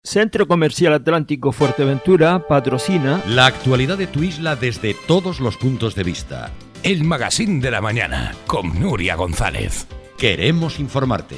Centro Comercial Atlántico Fuerteventura patrocina la actualidad de tu isla desde todos los puntos de vista. El Magazín de la Mañana con Nuria González. Queremos informarte.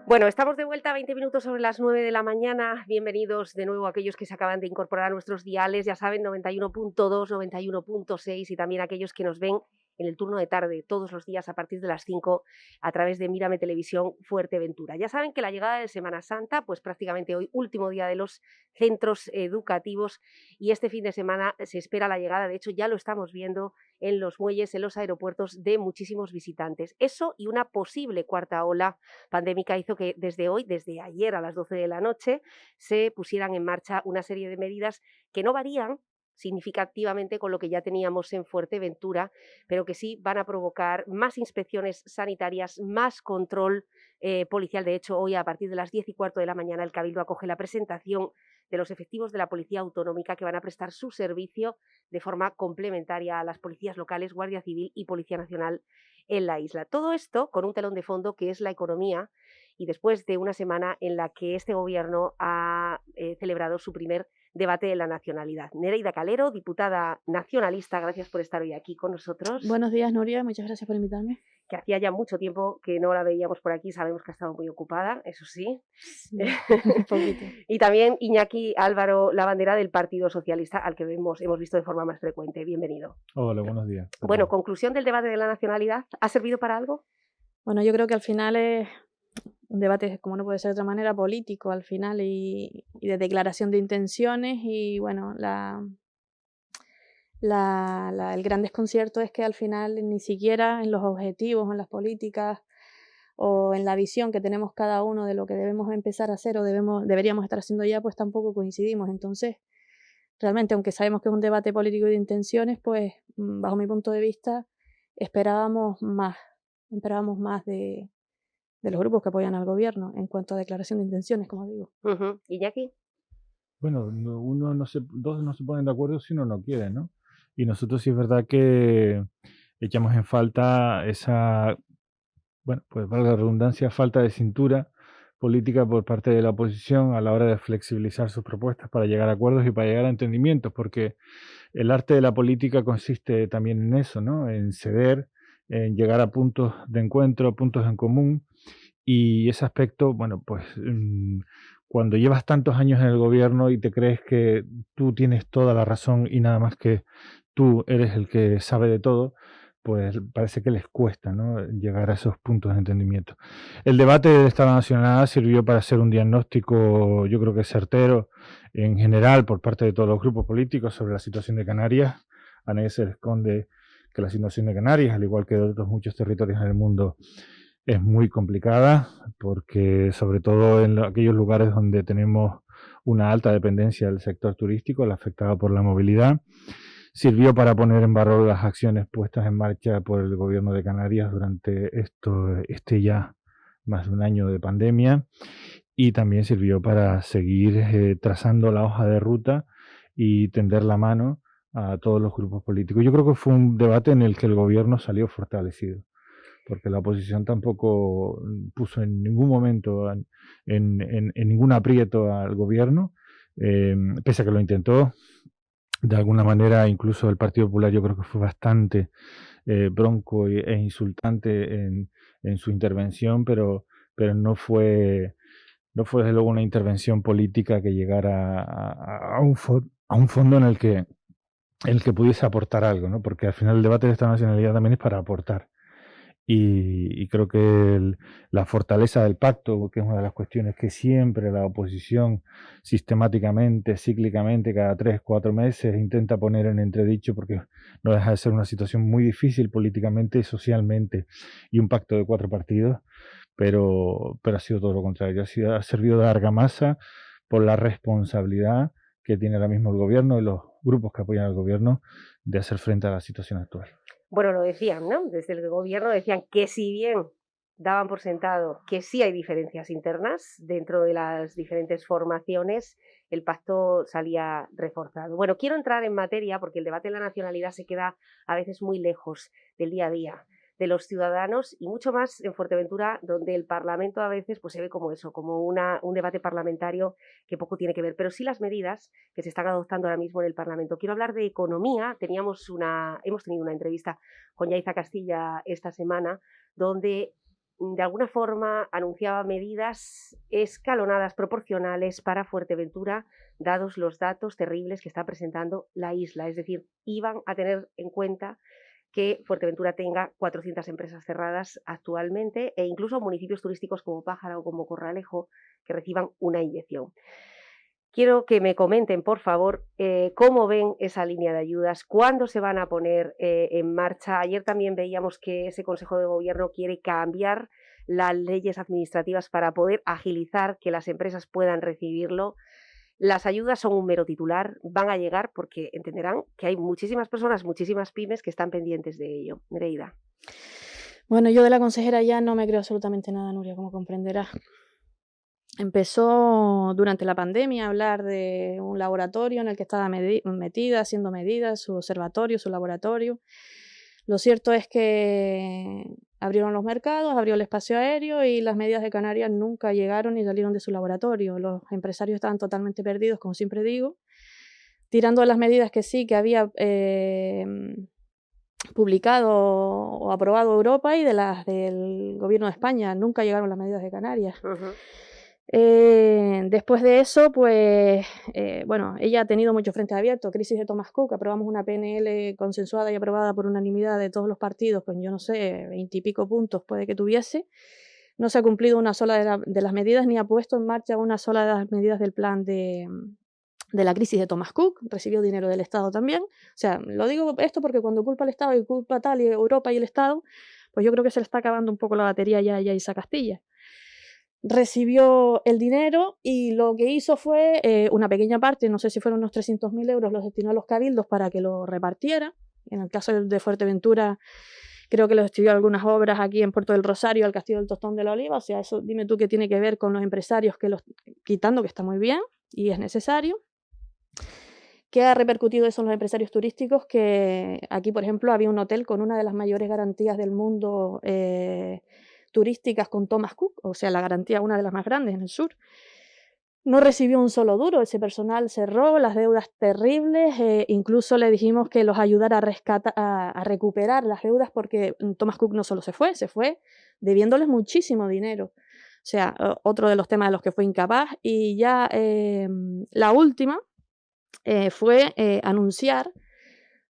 Bueno, estamos de vuelta a 20 minutos sobre las 9 de la mañana. Bienvenidos de nuevo a aquellos que se acaban de incorporar a nuestros diales, ya saben, 91.2, 91.6 y también aquellos que nos ven en el turno de tarde todos los días a partir de las 5 a través de Mírame Televisión Fuerteventura. Ya saben que la llegada de Semana Santa, pues prácticamente hoy, último día de los centros educativos, y este fin de semana se espera la llegada, de hecho ya lo estamos viendo en los muelles, en los aeropuertos, de muchísimos visitantes. Eso y una posible cuarta ola pandémica hizo que desde hoy, desde ayer a las 12 de la noche, se pusieran en marcha una serie de medidas que no varían significativamente con lo que ya teníamos en Fuerteventura, pero que sí van a provocar más inspecciones sanitarias, más control policial. De hecho, hoy a partir de las 10:15 de la mañana el Cabildo acoge la presentación de los efectivos de la Policía Autonómica que van a prestar su servicio de forma complementaria a las policías locales, Guardia Civil y Policía Nacional en la isla. Todo esto con un telón de fondo que es la economía, y después de una semana en la que este gobierno ha celebrado su primer debate de la nacionalidad. Nereida Calero, diputada nacionalista, gracias por estar hoy aquí con nosotros. Buenos días, Nuria, muchas gracias por invitarme. Que hacía ya mucho tiempo que no la veíamos por aquí, sabemos que ha estado muy ocupada, eso sí. Un poquito. Y también Iñaki Álvaro Lavandera, del Partido Socialista, al que hemos visto de forma más frecuente. Bienvenido. Hola, buenos días. Bueno, conclusión del debate de la nacionalidad, ¿ha servido para algo? Bueno, yo creo que al final es un debate, como no puede ser de otra manera, político al final y de declaración de intenciones, y bueno, el gran desconcierto es que al final ni siquiera en los objetivos, en las políticas o en la visión que tenemos cada uno de lo que debemos empezar a hacer o deberíamos estar haciendo ya, pues tampoco coincidimos. Entonces, realmente, aunque sabemos que es un debate político y de intenciones, pues bajo mi punto de vista esperábamos más de los grupos que apoyan al gobierno en cuanto a declaración de intenciones, como digo. Iñaki. Bueno, dos no se ponen de acuerdo si uno no quiere, ¿no? Y nosotros sí es verdad que echamos en falta esa, bueno, pues valga la redundancia, falta de cintura política por parte de la oposición a la hora de flexibilizar sus propuestas para llegar a acuerdos y para llegar a entendimientos, porque el arte de la política consiste también en eso, ¿no? En ceder, en llegar a puntos de encuentro, a puntos en común. Y ese aspecto, bueno, pues cuando llevas tantos años en el gobierno y te crees que tú tienes toda la razón y nada más que tú eres el que sabe de todo, pues parece que les cuesta, ¿no?, llegar a esos puntos de entendimiento. El debate de Estado Nacional sirvió para hacer un diagnóstico, yo creo que certero, en general, por parte de todos los grupos políticos sobre la situación de Canarias. A nadie se le esconde que la situación de Canarias, al igual que de otros muchos territorios en el mundo, es muy complicada, porque sobre todo en aquellos lugares donde tenemos una alta dependencia del sector turístico, el afectado por la movilidad, sirvió para poner en valor las acciones puestas en marcha por el gobierno de Canarias durante este ya más de un año de pandemia, y también sirvió para seguir trazando la hoja de ruta y tender la mano a todos los grupos políticos. Yo creo que fue un debate en el que el gobierno salió fortalecido, porque la oposición tampoco puso en ningún momento en ningún aprieto al gobierno, pese a que lo intentó. De alguna manera, incluso el Partido Popular yo creo que fue bastante bronco e insultante en su intervención, pero no fue desde luego una intervención política que llegara a un fondo en el que pudiese aportar algo, ¿no? Porque al final el debate de esta nacionalidad también es para aportar. Y creo que la fortaleza del pacto, que es una de las cuestiones que siempre la oposición sistemáticamente, cíclicamente, cada 3-4 meses intenta poner en entredicho, porque no deja de ser una situación muy difícil políticamente y socialmente, y un pacto de 4 partidos, pero ha sido todo lo contrario. Ha servido de argamasa por la responsabilidad que tiene ahora mismo el gobierno y los grupos que apoyan al gobierno de hacer frente a la situación actual. Bueno, lo decían, ¿no? Desde el gobierno decían que si bien daban por sentado que sí hay diferencias internas dentro de las diferentes formaciones, el pacto salía reforzado. Bueno, quiero entrar en materia porque el debate de la nacionalidad se queda a veces muy lejos del día a día de los ciudadanos y mucho más en Fuerteventura, donde el Parlamento a veces pues, se ve como eso, como un debate parlamentario que poco tiene que ver, pero sí las medidas que se están adoptando ahora mismo en el Parlamento. Quiero hablar de economía. Hemos tenido una entrevista con Yaiza Castilla esta semana, donde de alguna forma anunciaba medidas escalonadas, proporcionales para Fuerteventura, dados los datos terribles que está presentando la isla. Es decir, iban a tener en cuenta que Fuerteventura tenga 400 empresas cerradas actualmente e incluso municipios turísticos como Pájara o como Corralejo que reciban una inyección. Quiero que me comenten, por favor, cómo ven esa línea de ayudas, cuándo se van a poner en marcha. Ayer también veíamos que ese Consejo de Gobierno quiere cambiar las leyes administrativas para poder agilizar que las empresas puedan recibirlo. Las ayudas son un mero titular, van a llegar porque entenderán que hay muchísimas personas, muchísimas pymes que están pendientes de ello. Nereida. Bueno, yo de la consejera ya no me creo absolutamente nada, Nuria, como comprenderás. Empezó durante la pandemia a hablar de un laboratorio en el que estaba metida, haciendo medidas, su observatorio, su laboratorio. Lo cierto es que abrieron los mercados, abrió el espacio aéreo y las medidas de Canarias nunca llegaron ni salieron de su laboratorio. Los empresarios estaban totalmente perdidos, como siempre digo, tirando de las medidas que sí, que había publicado o aprobado Europa y de las del gobierno de España. Nunca llegaron las medidas de Canarias. Después de eso, pues, bueno, ella ha tenido mucho frente abierto, crisis de Thomas Cook, aprobamos una PNL consensuada y aprobada por unanimidad de todos los partidos, con yo no sé, 20 y pico puntos puede que tuviese. No se ha cumplido una sola de las medidas, ni ha puesto en marcha una sola de las medidas del plan de la crisis de Thomas Cook. Recibió dinero del Estado también. O sea, lo digo esto porque cuando culpa al Estado y culpa tal y Europa y el Estado, pues yo creo que se le está acabando un poco la batería ya a Yaiza Castilla. Recibió el dinero y lo que hizo fue una pequeña parte, no sé si fueron unos 300.000 euros, los destinó a los cabildos para que lo repartiera. En el caso de Fuerteventura, creo que los destinó a algunas obras aquí en Puerto del Rosario, al Castillo del Tostón de la Oliva. O sea, eso dime tú qué tiene que ver con los empresarios que los quitando, que está muy bien y es necesario. ¿Qué ha repercutido eso en los empresarios turísticos? Que aquí, por ejemplo, había un hotel con una de las mayores garantías del mundo turísticas con Thomas Cook, o sea, la garantía una de las más grandes en el sur. No recibió un solo duro, ese personal cerró, las deudas terribles, incluso le dijimos que los ayudara a recuperar las deudas porque Thomas Cook no solo se fue debiéndoles muchísimo dinero. O sea, otro de los temas de los que fue incapaz. Y ya la última fue anunciar.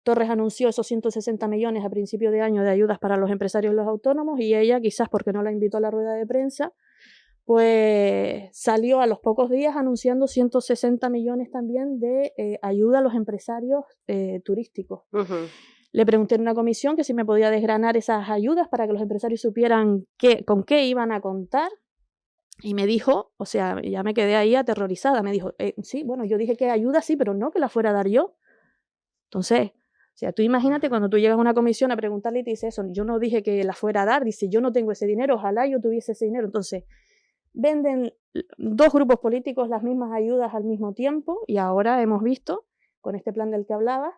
Torres anunció esos 160 millones a principio de año de ayudas para los empresarios y los autónomos y ella, quizás porque no la invitó a la rueda de prensa, pues salió a los pocos días anunciando 160 millones también de ayuda a los empresarios turísticos. Le pregunté en una comisión que si me podía desgranar esas ayudas para que los empresarios supieran con qué iban a contar. Y me dijo, o sea, ya me quedé ahí aterrorizada, me dijo, sí, bueno, yo dije que ayuda sí, pero no que la fuera a dar yo. Entonces, o sea, tú imagínate cuando tú llegas a una comisión a preguntarle y te dice eso, yo no dije que la fuera a dar, dice, yo no tengo ese dinero, ojalá yo tuviese ese dinero. Entonces, venden dos grupos políticos las mismas ayudas al mismo tiempo y ahora hemos visto, con este plan del que hablabas,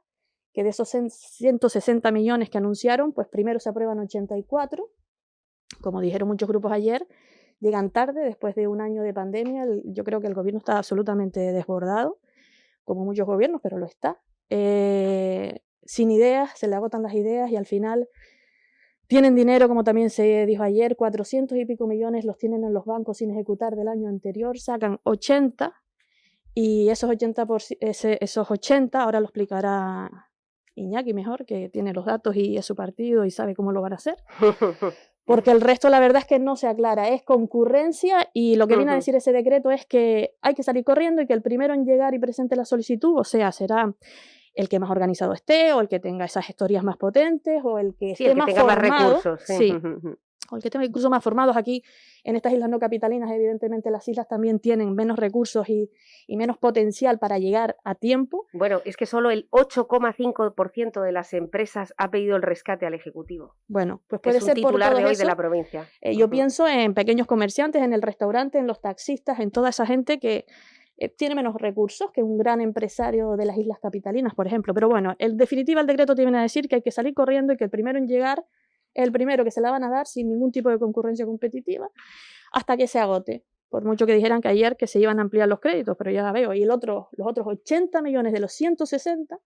que de esos 160 millones que anunciaron, pues primero se aprueban 84, como dijeron muchos grupos ayer, llegan tarde, después de un año de pandemia. Yo creo que el gobierno está absolutamente desbordado, como muchos gobiernos, pero lo está. Sin ideas, se le agotan las ideas y al final tienen dinero, como también se dijo ayer, 400 y pico millones los tienen en los bancos sin ejecutar del año anterior, sacan 80 y esos 80 ahora lo explicará Iñaki mejor, que tiene los datos y es su partido y sabe cómo lo van a hacer. Porque el resto la verdad es que no se aclara, es concurrencia y lo que viene a decir ese decreto es que hay que salir corriendo y que el primero en llegar y presente la solicitud, o sea, será el que más organizado esté o el que tenga esas historias más potentes o el que esté más formado. Más recursos. Sí. O el que tenga recursos más formados. Aquí en estas islas no capitalinas, evidentemente las islas también tienen menos recursos y menos potencial para llegar a tiempo. Bueno, es que solo el 8,5% de las empresas ha pedido el rescate al Ejecutivo. Bueno, pues puede ser por titular todo de hoy eso. De la provincia. Yo pienso en pequeños comerciantes, en el restaurante, en los taxistas, en toda esa gente que tiene menos recursos que un gran empresario de las islas capitalinas, por ejemplo. Pero bueno, en definitiva el decreto te viene a decir que hay que salir corriendo y que el primero en llegar el primero que se la van a dar sin ningún tipo de concurrencia competitiva hasta que se agote. Por mucho que dijeran que ayer que se iban a ampliar los créditos, pero ya la veo. Y los otros 80 millones de los 160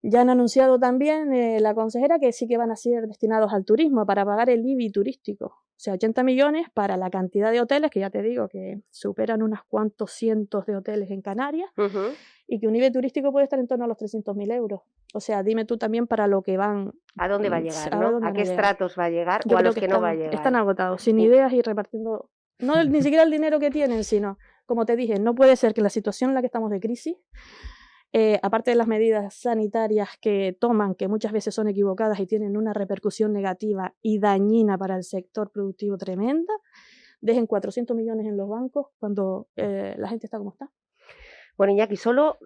ya han anunciado también la consejera que sí que van a ser destinados al turismo para pagar el IBI turístico. O sea, 80 millones para la cantidad de hoteles, que ya te digo que superan unos cuantos cientos de hoteles en Canarias, y que un IBI turístico puede estar en torno a los 300.000 euros. O sea, dime tú también para lo que van... ¿A dónde va a llegar? ¿No? ¿A qué estratos va a llegar o a los que no va a llegar? Están agotados, sin ideas y repartiendo... No ni siquiera el dinero que tienen, sino, como te dije, no puede ser que la situación en la que estamos de crisis, aparte de las medidas sanitarias que toman, que muchas veces son equivocadas y tienen una repercusión negativa y dañina para el sector productivo tremenda, dejen 400 millones en los bancos cuando la gente está como está. Bueno, Iñaki, solo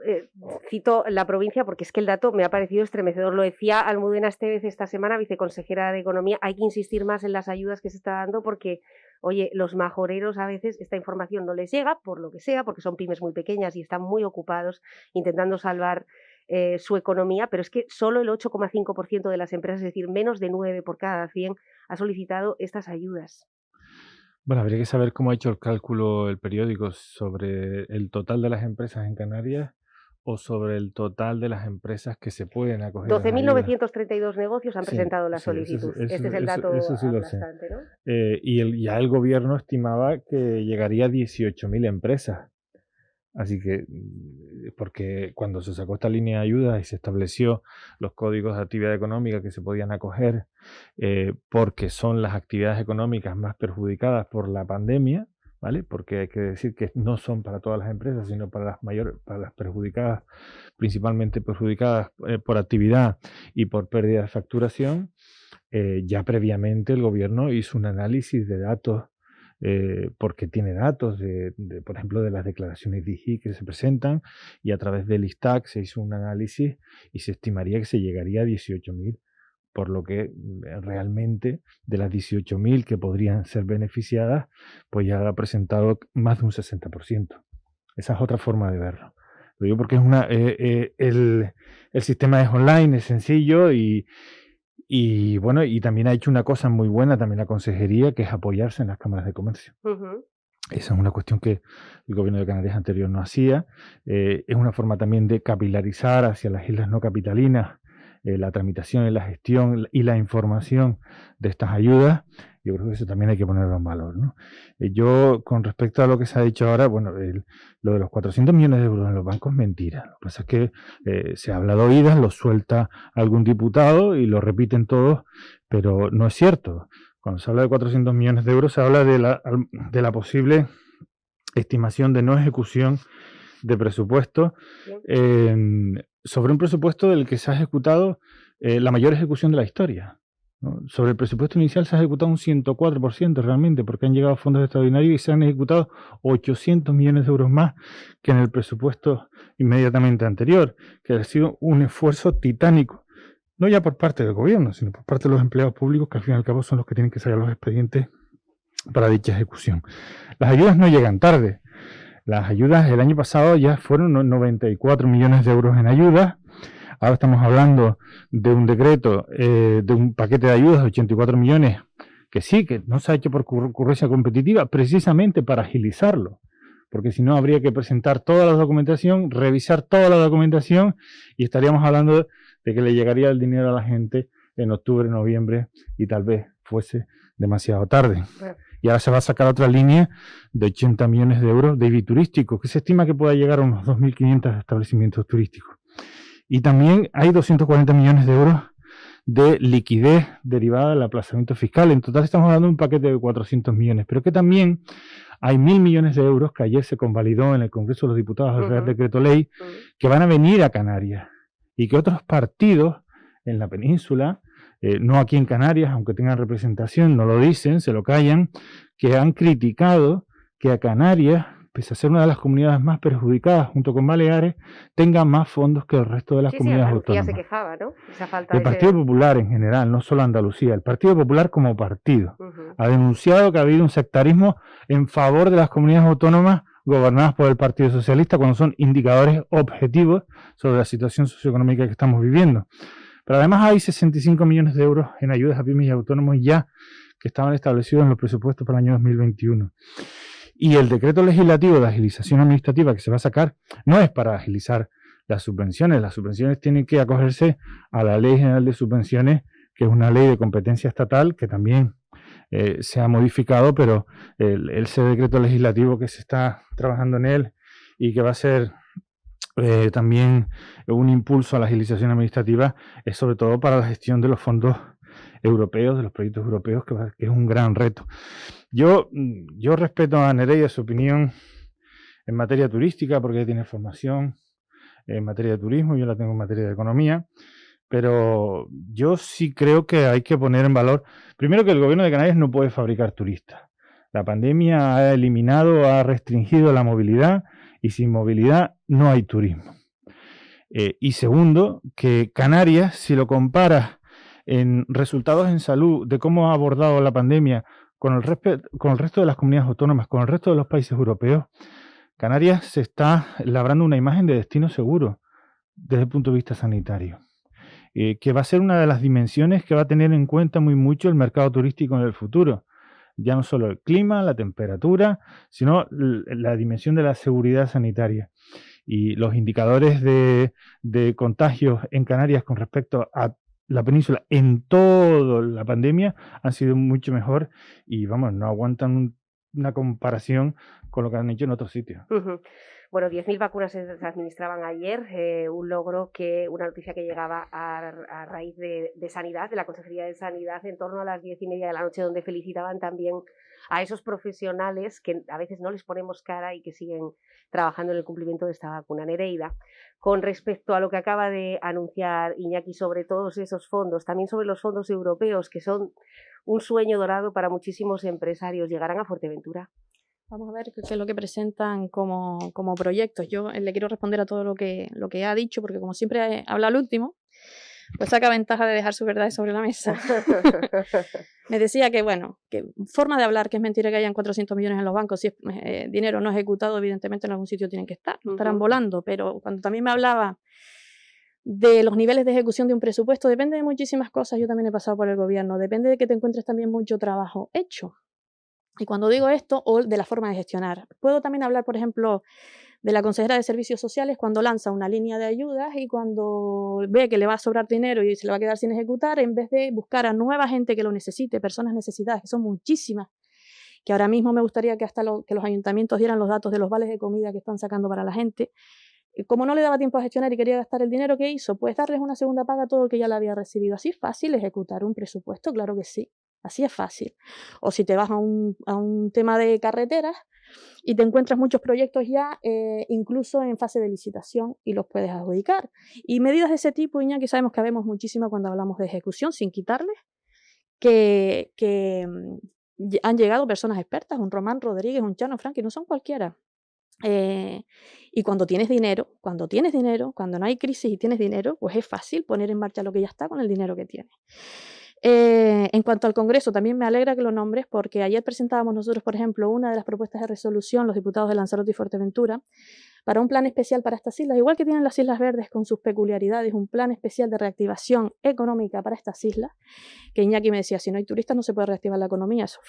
cito la provincia porque es que el dato me ha parecido estremecedor. Lo decía Almudena Estevez esta semana, viceconsejera de Economía. Hay que insistir más en las ayudas que se está dando porque, oye, los majoreros a veces esta información no les llega, por lo que sea, porque son pymes muy pequeñas y están muy ocupados intentando salvar su economía, pero es que solo el 8,5% de las empresas, es decir, menos de 9 por cada 100, ha solicitado estas ayudas. Bueno, habría que saber cómo ha hecho el cálculo el periódico sobre el total de las empresas en Canarias o sobre el total de las empresas que se pueden acoger. 12.932 negocios han presentado la solicitud. Este es el dato sí aplastante, ¿no? Ya el gobierno estimaba que llegaría a 18.000 empresas. Así que, porque cuando se sacó esta línea de ayuda y se estableció los códigos de actividad económica que se podían acoger, porque son las actividades económicas más perjudicadas por la pandemia, ¿vale? Porque hay que decir que no son para todas las empresas, sino para las perjudicadas, principalmente perjudicadas por actividad y por pérdida de facturación. Ya previamente el gobierno hizo un análisis de datos, porque tiene datos, por ejemplo, de las declaraciones de IGI que se presentan, y a través del ISTAC se hizo un análisis y se estimaría que se llegaría a 18.000, por lo que realmente de las 18.000 que podrían ser beneficiadas, pues ya ha presentado más de un 60%. Esa es otra forma de verlo. Lo digo porque el sistema es online, es sencillo y bueno, y también ha hecho una cosa muy buena también la consejería, que es apoyarse en las cámaras de comercio. Esa es una cuestión que el gobierno de Canarias anterior no hacía. Es una forma también de capilarizar hacia las islas no capitalinas la tramitación y la gestión y la información de estas ayudas. Yo creo que eso también hay que ponerlo en valor, ¿no? Yo, con respecto a lo que se ha dicho ahora, bueno, lo de los 400 millones de euros en los bancos es mentira. Lo que pasa es que se habla de oídas, lo suelta algún diputado y lo repiten todos, pero no es cierto. Cuando se habla de 400 millones de euros, se habla de la posible estimación de no ejecución de presupuesto sobre un presupuesto del que se ha ejecutado la mayor ejecución de la historia, ¿no? Sobre el presupuesto inicial se ha ejecutado un 104% realmente, porque han llegado fondos extraordinarios y se han ejecutado 800 millones de euros más que en el presupuesto inmediatamente anterior, que ha sido un esfuerzo titánico, no ya por parte del gobierno, sino por parte de los empleados públicos, que al fin y al cabo son los que tienen que sacar los expedientes para dicha ejecución. Las ayudas no llegan tarde. Las ayudas el año pasado ya fueron 94 millones de euros en ayudas. Ahora estamos hablando de un decreto, de un paquete de ayudas de 84 millones, que sí, que no se ha hecho por concurrencia competitiva, precisamente para agilizarlo. Porque si no, habría que presentar toda la documentación, revisar toda la documentación, y estaríamos hablando de que le llegaría el dinero a la gente en octubre, noviembre, y tal vez fuese demasiado tarde. Y ahora se va a sacar otra línea de 80 millones de euros de IBI turístico, que se estima que pueda llegar a unos 2.500 establecimientos turísticos. Y también hay 240 millones de euros de liquidez derivada del aplazamiento fiscal. En total estamos hablando de un paquete de 400 millones, pero que también hay 1.000 millones de euros que ayer se convalidó en el Congreso de los Diputados del Real Decreto Ley, que van a venir a Canarias, y que otros partidos en la península, no aquí en Canarias, aunque tengan representación, no lo dicen, se lo callan, que han criticado que a Canarias, pese a ser una de las comunidades más perjudicadas junto con Baleares, tenga más fondos que el resto de las comunidades autónomas. Se quejaba, ¿no? Esa falta el Partido Popular en general, no solo Andalucía, el Partido Popular como partido ha denunciado que ha habido un sectarismo en favor de las comunidades autónomas gobernadas por el Partido Socialista, cuando son indicadores objetivos sobre la situación socioeconómica que estamos viviendo. Pero además hay 65 millones de euros en ayudas a pymes y autónomos ya que estaban establecidos en los presupuestos para el año 2021. Y el decreto legislativo de agilización administrativa que se va a sacar no es para agilizar las subvenciones tienen que acogerse a la Ley General de Subvenciones, que es una ley de competencia estatal que también se ha modificado, pero ese decreto legislativo que se está trabajando en él y que va a ser también un impulso a la agilización administrativa es sobre todo para la gestión de los fondos europeos, de los proyectos europeos, que es un gran reto. Yo respeto a Nereida su opinión en materia turística, porque ella tiene formación en materia de turismo, yo la tengo en materia de economía, pero yo sí creo que hay que poner en valor, primero, que el gobierno de Canarias no puede fabricar turistas. La pandemia ha eliminado, ha restringido la movilidad, y sin movilidad no hay turismo. Y segundo, que Canarias, si lo comparas en resultados en salud de cómo ha abordado la pandemia con el resto de las comunidades autónomas, con el resto de los países europeos, Canarias se está labrando una imagen de destino seguro desde el punto de vista sanitario, que va a ser una de las dimensiones que va a tener en cuenta muy mucho el mercado turístico en el futuro. Ya no solo el clima, la temperatura, sino la dimensión de la seguridad sanitaria. Y los indicadores de contagios en Canarias con respecto a la península en toda la pandemia han sido mucho mejor y, vamos, no aguantan una comparación con lo que han hecho en otros sitios. Bueno, 10.000 vacunas se administraban ayer, una noticia que llegaba a raíz de Sanidad, de la Consejería de Sanidad, en torno a las 10:30 de la noche, donde felicitaban también a esos profesionales que a veces no les ponemos cara y que siguen trabajando en el cumplimiento de esta vacuna. Nereida, con respecto a lo que acaba de anunciar Iñaki sobre todos esos fondos, también sobre los fondos europeos, que son un sueño dorado para muchísimos empresarios, ¿llegarán a Fuerteventura? Vamos a ver qué es lo que presentan como proyectos. Yo le quiero responder a todo lo que ha dicho, porque como siempre habla al último, pues saca ventaja de dejar sus verdades sobre la mesa. Me decía que, bueno, que forma de hablar, que es mentira que hayan 400 millones en los bancos. Si es dinero no ejecutado, evidentemente en algún sitio tienen que estar, no estarán volando. Pero cuando también me hablaba de los niveles de ejecución de un presupuesto, depende de muchísimas cosas. Yo también he pasado por el gobierno. Depende de que te encuentres también mucho trabajo hecho. Y cuando digo esto, o de la forma de gestionar, puedo también hablar, por ejemplo, de la consejera de Servicios Sociales cuando lanza una línea de ayudas y cuando ve que le va a sobrar dinero y se le va a quedar sin ejecutar, en vez de buscar a nueva gente que lo necesite, personas necesitadas, que son muchísimas, que ahora mismo me gustaría que hasta que los ayuntamientos dieran los datos de los vales de comida que están sacando para la gente. Como no le daba tiempo a gestionar y quería gastar el dinero, ¿qué hizo? Pues darles una segunda paga a todo el que ya la había recibido. ¿Así es fácil ejecutar un presupuesto? Claro que sí. Así es fácil. O si te vas a un tema de carreteras y te encuentras muchos proyectos ya incluso en fase de licitación y los puedes adjudicar. Y medidas de ese tipo, Iñaki, sabemos que habemos muchísimo cuando hablamos de ejecución, sin quitarles, que han llegado personas expertas, un Román Rodríguez, un Chano Franqui, no son cualquiera. Y cuando tienes dinero, cuando no hay crisis y tienes dinero, pues es fácil poner en marcha lo que ya está con el dinero que tienes. En cuanto al Congreso, también me alegra que lo nombres, porque ayer presentábamos nosotros, por ejemplo, una de las propuestas de resolución, los diputados de Lanzarote y Fuerteventura, para un plan especial para estas islas, igual que tienen las Islas Verdes con sus peculiaridades, un plan especial de reactivación económica para estas islas, que Iñaki me decía, si no hay turistas no se puede reactivar la economía. Eso es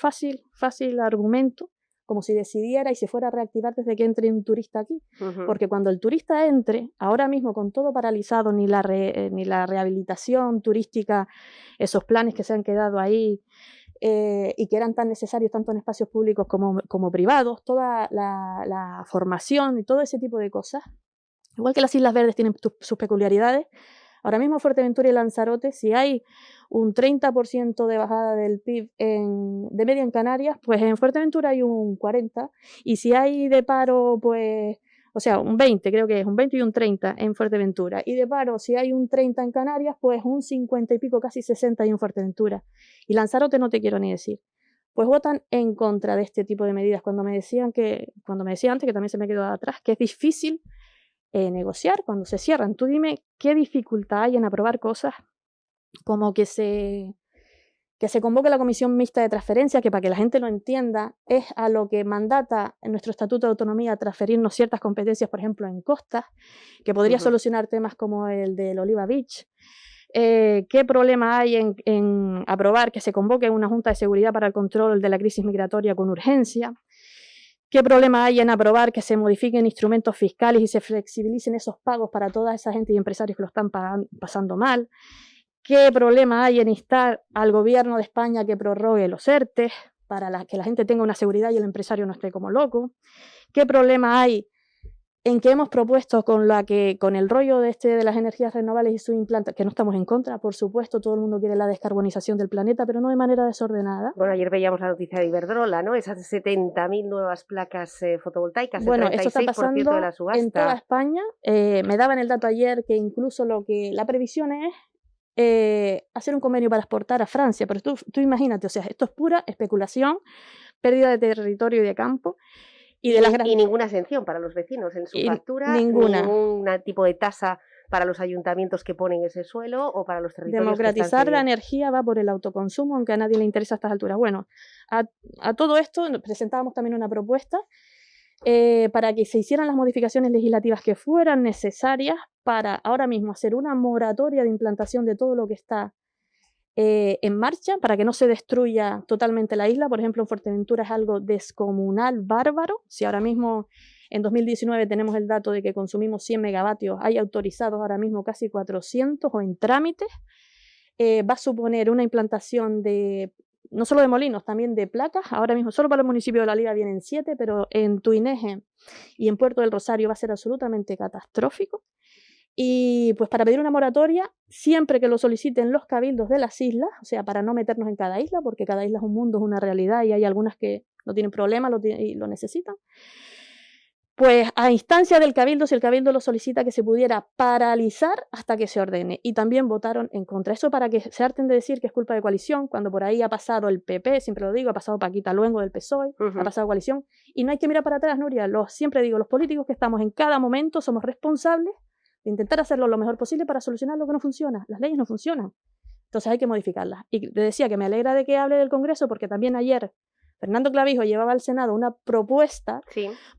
fácil argumento, como si decidiera y se fuera a reactivar desde que entre un turista aquí. Porque cuando el turista entre, ahora mismo con todo paralizado, ni la rehabilitación turística, esos planes que se han quedado ahí y que eran tan necesarios tanto en espacios públicos como privados, toda la formación y todo ese tipo de cosas, igual que las Islas Verdes tienen sus peculiaridades. Ahora mismo Fuerteventura y Lanzarote, si hay un 30% de bajada del PIB de media en Canarias, pues en Fuerteventura hay un 40%, y si hay de paro, pues, o sea, un 20, creo que es un 20 y un 30 en Fuerteventura, y de paro, si hay un 30 en Canarias, pues un 50 y pico, casi 60 en Fuerteventura. Y Lanzarote no te quiero ni decir. Pues votan en contra de este tipo de medidas, cuando me decía antes, que también se me quedó atrás, que es difícil negociar cuando se cierran. Tú dime qué dificultad hay en aprobar cosas como que se convoque la comisión mixta de transferencia, que para que la gente lo entienda es a lo que mandata en nuestro Estatuto de Autonomía transferirnos ciertas competencias, por ejemplo en costas, que podría solucionar temas como el del Oliva Beach, ¿Qué problema hay en aprobar que se convoque una Junta de Seguridad para el control de la crisis migratoria con urgencia? ¿Qué problema hay en aprobar que se modifiquen instrumentos fiscales y se flexibilicen esos pagos para toda esa gente y empresarios que lo están pasando mal? ¿Qué problema hay en instar al gobierno de España que prorrogue los ERTE para que la gente tenga una seguridad y el empresario no esté como loco? ¿Qué problema hay en que hemos propuesto con el rollo de las energías renovables y su implanta, que no estamos en contra, por supuesto, todo el mundo quiere la descarbonización del planeta, pero no de manera desordenada? Bueno, ayer veíamos la noticia de Iberdrola, ¿no? Esas 70.000 nuevas placas fotovoltaicas, bueno, el 36% eso está pasando de la subasta. en toda España. Me daban el dato ayer que incluso la previsión es hacer un convenio para exportar a Francia, pero tú imagínate, o sea, esto es pura especulación, pérdida de territorio y de campo. Y ninguna exención para los vecinos en su factura, ningún tipo de tasa para los ayuntamientos que ponen ese suelo o para los territorios. Democratizar la energía va por el autoconsumo, aunque a nadie le interesa a estas alturas. Bueno, a todo esto presentábamos también una propuesta para que se hicieran las modificaciones legislativas que fueran necesarias para ahora mismo hacer una moratoria de implantación de todo lo que está en marcha, para que no se destruya totalmente la isla. Por ejemplo, en Fuerteventura es algo descomunal, bárbaro. Si ahora mismo en 2019 tenemos el dato de que consumimos 100 megavatios, hay autorizados ahora mismo casi 400 o en trámites, va a suponer una implantación no solo de molinos, también de placas. Ahora mismo solo para el municipio de La Liga vienen 7, pero en Tuineje y en Puerto del Rosario va a ser absolutamente catastrófico. Y pues para pedir una moratoria, siempre que lo soliciten los cabildos de las islas, o sea, para no meternos en cada isla, porque cada isla es un mundo, es una realidad, y hay algunas que no tienen problema y lo necesitan, pues a instancia del cabildo, si el cabildo lo solicita, que se pudiera paralizar hasta que se ordene. Y también votaron en contra. Eso para que se harten de decir que es culpa de coalición, cuando por ahí ha pasado el PP, siempre lo digo, ha pasado Paquita Luengo del PSOE, ha pasado coalición, y no hay que mirar para atrás, Nuria. Siempre digo, los políticos que estamos en cada momento somos responsables de intentar hacerlo lo mejor posible para solucionar lo que no funciona. Las leyes no funcionan, entonces hay que modificarlas. Y le decía que me alegra de que hable del Congreso, porque también ayer Fernando Clavijo llevaba al Senado una propuesta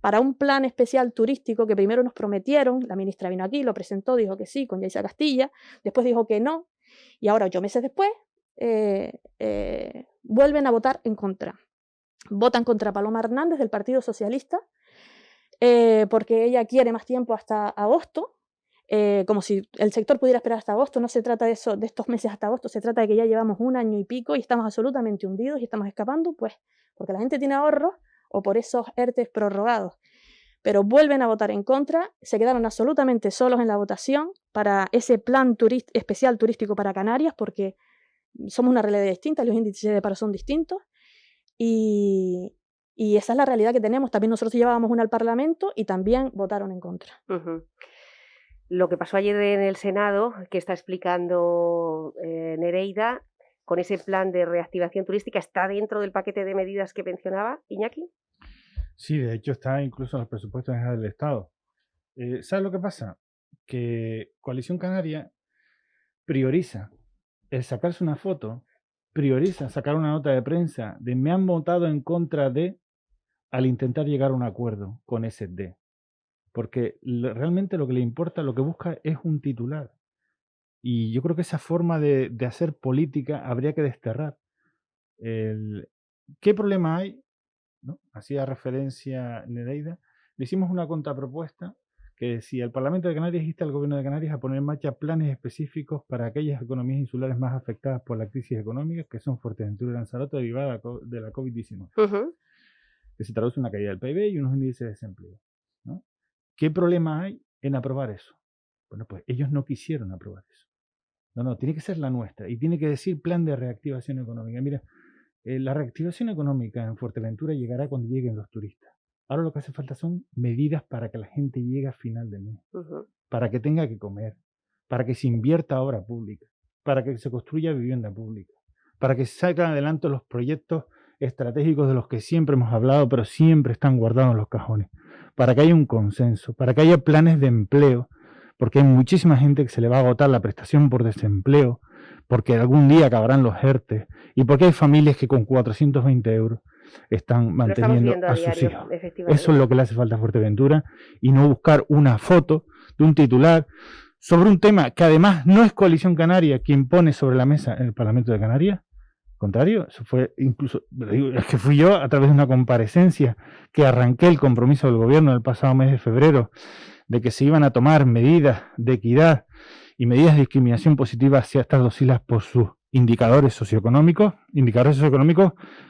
para un plan especial turístico que primero nos prometieron, la ministra vino aquí, lo presentó, dijo que sí, con Yaisa Castilla, después dijo que no, y ahora 8 meses después vuelven a votar en contra. Votan contra Paloma Hernández del Partido Socialista, porque ella quiere más tiempo hasta agosto, como si el sector pudiera esperar hasta agosto. No se trata de estos meses hasta agosto, se trata de que ya llevamos 1 año y pico y estamos absolutamente hundidos y estamos escapando, pues porque la gente tiene ahorros o por esos ERTEs prorrogados. Pero vuelven a votar en contra, se quedaron absolutamente solos en la votación para ese plan especial turístico para Canarias, porque somos una realidad distinta, los índices de paro son distintos, y esa es la realidad que tenemos. También nosotros llevábamos una al Parlamento y también votaron en contra. Lo que pasó ayer en el Senado, que está explicando Nereida, con ese plan de reactivación turística, ¿está dentro del paquete de medidas que mencionaba Iñaki? Sí, de hecho está incluso en los presupuestos del Estado. ¿Sabes lo que pasa? Que Coalición Canaria prioriza el sacarse una foto, prioriza sacar una nota de prensa de me han votado en contra de, al intentar llegar a un acuerdo con SD. Porque realmente lo que le importa, lo que busca es un titular. Y yo creo que esa forma de hacer política habría que desterrar. ¿Qué problema hay? ¿No? Hacía referencia Nereida. Le hicimos una contrapropuesta que decía: el Parlamento de Canarias insta al Gobierno de Canarias a poner en marcha planes específicos para aquellas economías insulares más afectadas por la crisis económica, que son Fuerteventura y Lanzarote, derivada de la COVID-19. Que se traduce en una caída del PIB y unos índices de desempleo, ¿no? ¿Qué problema hay en aprobar eso? Bueno, pues ellos no quisieron aprobar eso. No, tiene que ser la nuestra y tiene que decir plan de reactivación económica. Mira, la reactivación económica en Fuerteventura llegará cuando lleguen los turistas. Ahora lo que hace falta son medidas para que la gente llegue a final de mes, para que tenga que comer, para que se invierta obra pública, para que se construya vivienda pública, para que se saquen adelante los proyectos estratégicos de los que siempre hemos hablado, pero siempre están guardados en los cajones, para que haya un consenso, para que haya planes de empleo, porque hay muchísima gente que se le va a agotar la prestación por desempleo, porque algún día acabarán los ERTE, y porque hay familias que con 420 euros están manteniendo a sus hijos. Eso es lo que le hace falta a Fuerteventura, y no buscar una foto de un titular sobre un tema que además no es Coalición Canaria quien pone sobre la mesa en el Parlamento de Canarias. Al contrario, eso fue incluso, es que fui yo a través de una comparecencia que arranqué el compromiso del gobierno el pasado mes de febrero de que se iban a tomar medidas de equidad y medidas de discriminación positiva hacia estas dos islas por sus indicadores socioeconómicos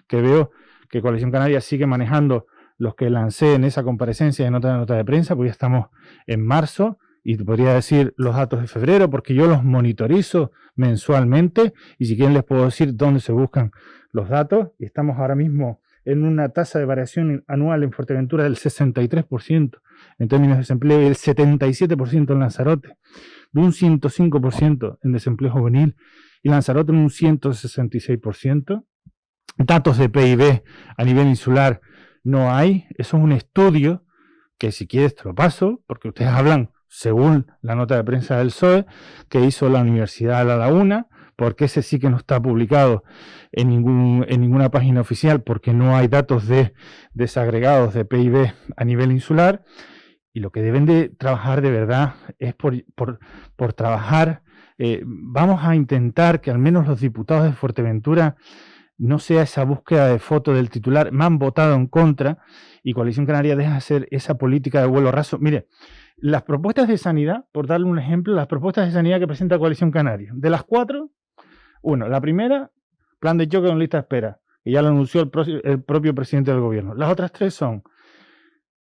que veo que Coalición Canaria sigue manejando los que lancé en esa comparecencia en otra nota de prensa, porque ya estamos en marzo, y te podría decir los datos de febrero, porque yo los monitorizo mensualmente, y si quieren les puedo decir dónde se buscan los datos, y estamos ahora mismo en una tasa de variación anual en Fuerteventura del 63% en términos de desempleo y el 77% en Lanzarote, de un 105% en desempleo juvenil, y Lanzarote en un 166%. Datos de PIB a nivel insular no hay, eso es un estudio que si quieres te lo paso, porque ustedes hablan según la nota de prensa del PSOE que hizo la Universidad de La Laguna, porque ese sí que no está publicado en ninguna página oficial, porque no hay datos desagregados de PIB a nivel insular, y lo que deben de trabajar de verdad es por trabajar. Vamos a intentar que al menos los diputados de Fuerteventura no sea esa búsqueda de foto del titular, me han votado en contra, y Coalición Canaria deja de hacer esa política de vuelo raso. Mire, las propuestas de sanidad, por darle un ejemplo, las propuestas de sanidad que presenta Coalición Canaria, de las 4, la primera, plan de choque con lista de espera, que ya lo anunció el propio presidente del gobierno. Las otras 3 son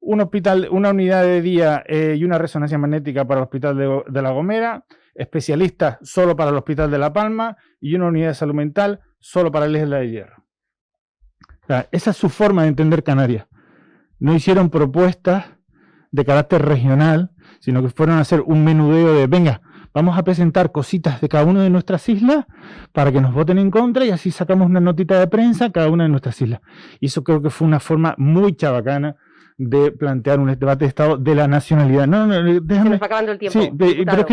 un hospital, una unidad de día y una resonancia magnética para el hospital de La Gomera, especialistas solo para el hospital de La Palma y una unidad de salud mental solo para la Isla de Hierro. O sea, esa es su forma de entender Canarias. No hicieron propuestas de carácter regional, sino que fueron a hacer un menudeo de, venga, vamos a presentar cositas de cada una de nuestras islas para que nos voten en contra y así sacamos una notita de prensa cada una de nuestras islas. Y eso creo que fue una forma muy chabacana de plantear un debate de Estado de la nacionalidad. No, déjame. Se nos va acabando el tiempo. Sí, pero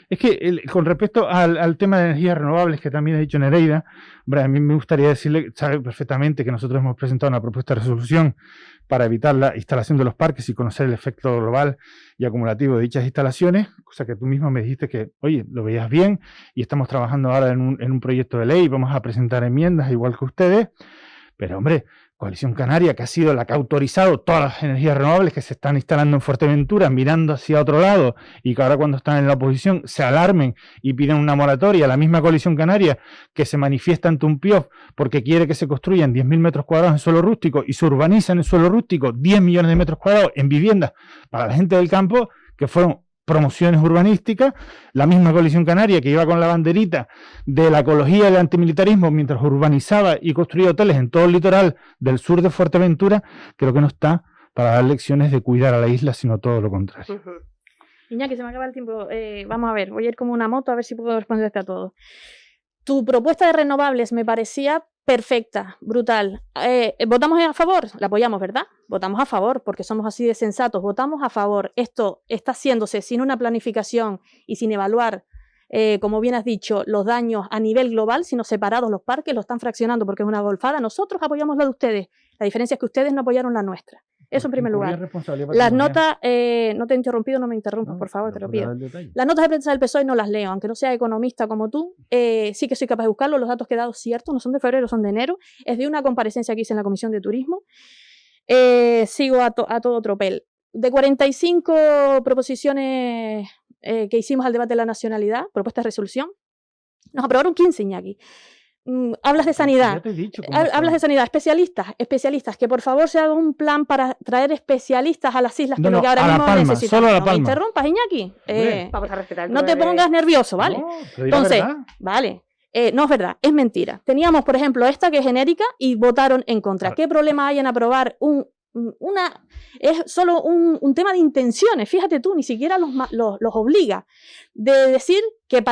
es que con respecto al tema de energías renovables, que también ha dicho Nereida, hombre, a mí me gustaría decirle, sabe perfectamente que nosotros hemos presentado una propuesta de resolución para evitar la instalación de los parques y conocer el efecto global y acumulativo de dichas instalaciones, cosa que tú mismo me dijiste que, oye, lo veías bien, y estamos trabajando ahora en un proyecto de ley, vamos a presentar enmiendas igual que ustedes, pero hombre, Coalición Canaria, que ha sido la que ha autorizado todas las energías renovables que se están instalando en Fuerteventura, mirando hacia otro lado, y que ahora cuando están en la oposición se alarmen y piden una moratoria, la misma Coalición Canaria que se manifiesta ante un PIOF porque quiere que se construyan 10.000 metros cuadrados en suelo rústico y se urbanizan en suelo rústico 10 millones de metros cuadrados en viviendas para la gente del campo, que fueron promociones urbanísticas, la misma Coalición Canaria que iba con la banderita de la ecología y el antimilitarismo mientras urbanizaba y construía hoteles en todo el litoral del sur de Fuerteventura, creo que no está para dar lecciones de cuidar a la isla, sino todo lo contrario. Iñaki, se me acaba el tiempo. Vamos a ver, voy a ir como una moto a ver si puedo responderte a todo. Tu propuesta de renovables me parecía perfecta, brutal. ¿Votamos a favor? La apoyamos, ¿verdad? Votamos a favor porque somos así de sensatos. Votamos a favor. Esto está haciéndose sin una planificación y sin evaluar, como bien has dicho, los daños a nivel global, sino separados los parques, lo están fraccionando porque es una golfada. Nosotros apoyamos la de ustedes. La diferencia es que ustedes no apoyaron la nuestra. Eso en primer lugar. Las notas, no te he interrumpido, no me interrumpas, por favor, te lo pido. Las notas de prensa del PSOE no las leo, aunque no sea economista como tú, sí que soy capaz de buscarlo. Los datos que he dado ciertos, no son de febrero, son de enero. Es de una comparecencia que hice en la Comisión de Turismo. Sigo a todo tropel. De 45 proposiciones que hicimos al debate de la nacionalidad, propuestas de resolución, nos aprobaron 15, Iñaki. Hablas de sanidad, hablas de sanidad, especialistas, que por favor se haga un plan para traer especialistas a las islas que ahora mismo necesitamos. Solo a La No Palma. me interrumpas, Iñaki. Vamos a respetar el No te pongas nervioso, ¿vale? No, Entonces, vale. No es verdad, es mentira. Teníamos, por ejemplo, esta que es genérica y votaron en contra. ¿Qué problema hay en aprobar es solo un tema de intenciones? Fíjate tú, ni siquiera los obliga de decir que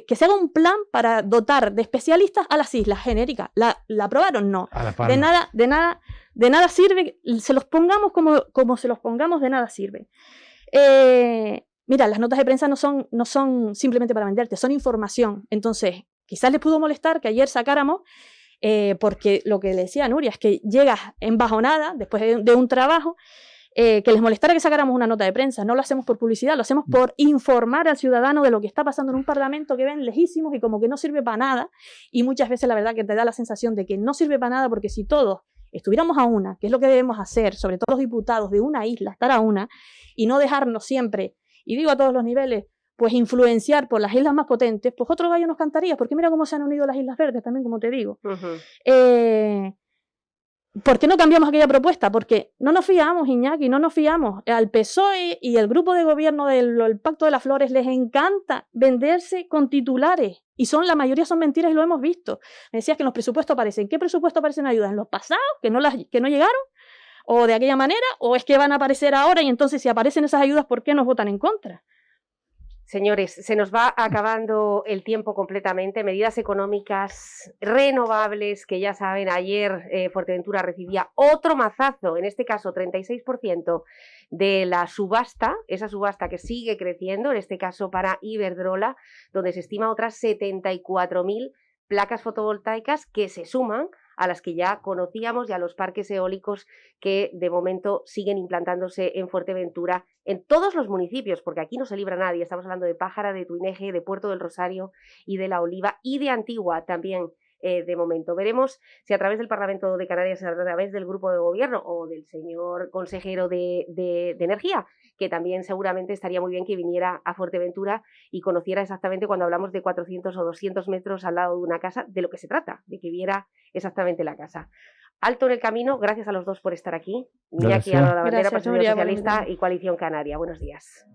que se haga un plan para dotar de especialistas a las islas genéricas. ¿La aprobaron? No. De nada sirve, se los pongamos como se los pongamos, de nada sirve. Mira, las notas de prensa no son simplemente para venderte, son información. Entonces, quizás les pudo molestar que ayer sacáramos, porque lo que le decía a Nuria es que llegas embajonada después de un trabajo que les molestara que sacáramos una nota de prensa. No lo hacemos por publicidad, lo hacemos por informar al ciudadano de lo que está pasando en un parlamento que ven lejísimos y como que no sirve para nada. Y muchas veces la verdad que te da la sensación de que no sirve para nada, porque si todos estuviéramos a una, que es lo que debemos hacer, sobre todo los diputados de una isla, estar a una y no dejarnos siempre, y digo a todos los niveles, pues influenciar por las islas más potentes, pues otro gallo nos cantaría, porque mira cómo se han unido las Islas Verdes también, como te digo. ¿Por qué no cambiamos aquella propuesta? Porque no nos fiamos, Iñaki, no nos fiamos. Al PSOE y el grupo de gobierno del Pacto de las Flores les encanta venderse con titulares, y la mayoría son mentiras y lo hemos visto. Me decías que en los presupuestos aparecen. ¿Qué presupuestos aparecen ayudas? ¿En los pasados, que no llegaron? ¿O de aquella manera? ¿O es que van a aparecer ahora y entonces si aparecen esas ayudas, ¿por qué nos votan en contra? Señores, se nos va acabando el tiempo completamente. Medidas económicas renovables, que ya saben, ayer Fuerteventura recibía otro mazazo, en este caso 36% de la subasta, esa subasta que sigue creciendo, en este caso para Iberdrola, donde se estima otras 74.000 placas fotovoltaicas que se suman a las que ya conocíamos y a los parques eólicos que de momento siguen implantándose en Fuerteventura, en todos los municipios, porque aquí no se libra nadie. Estamos hablando de Pájara, de Tuineje, de Puerto del Rosario y de La Oliva y de Antigua también. De momento veremos si a través del Parlamento de Canarias, a través del grupo de gobierno o del señor consejero de Energía, que también seguramente estaría muy bien que viniera a Fuerteventura y conociera exactamente, cuando hablamos de 400 o 200 metros al lado de una casa, de lo que se trata, de que viera exactamente la casa. Alto en el camino, gracias a los dos por estar aquí. Iñaki Álvaro de la Bandera, Partido Socialista y Coalición Canaria. Buenos días.